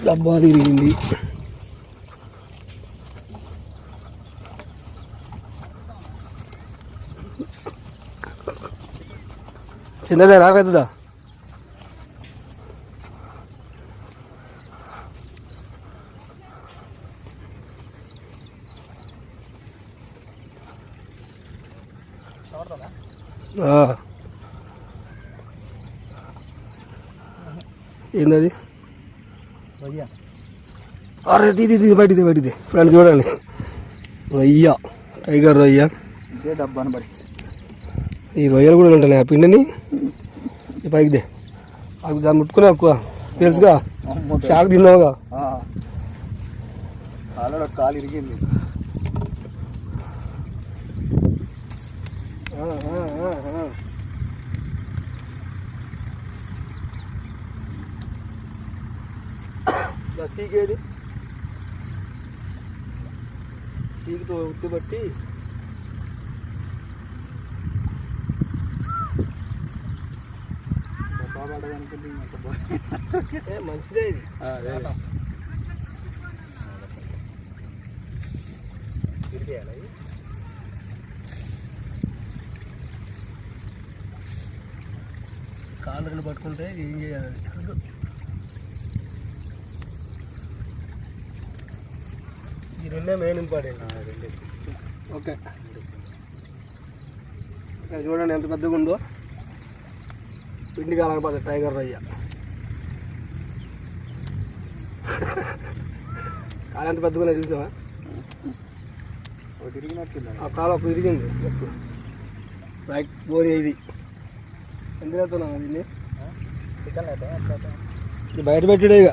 డబ్బా తిరిగింది. చిన్నదే రా పెద్దదా? ఏంది? అరే తీది బయటిది ఫ్రెండ్స్ చూడండి. రొయ్య, టైగర్ రొయ్య. డబ్బాను పడి ఈ రొయ్యలు కూడా ఉంటాయి. ఆ పిండిని పైకిదే అది దాన్ని ముట్టుకునే ఎక్కువ తెలుసుగా, షాక్ తిన్నావుగా. ఆల్రెడీ కాలు ఇరిగింది. సీకేది సీకుతో ఉత్తి బట్టి మంచిదే ఇది. కాళ్ళు రెండు పట్టుకుంటే ఏం చేయాలి? ఈ రెండే మెయిన్ ఇంపార్టెంట్. ఓకే, చూడండి ఎంత పెద్దగా ఉందో. పిండి కాలకపోతే టైగర్ రొయ్య. కాలు ఎంత పెద్దగా చూసావా? ఆ కాలు ఒక ఇరిగింది. రైట్ బోని ఇది ఎందుకు వెళ్తున్నాను దీన్ని? బయట పెట్టాడు ఇక.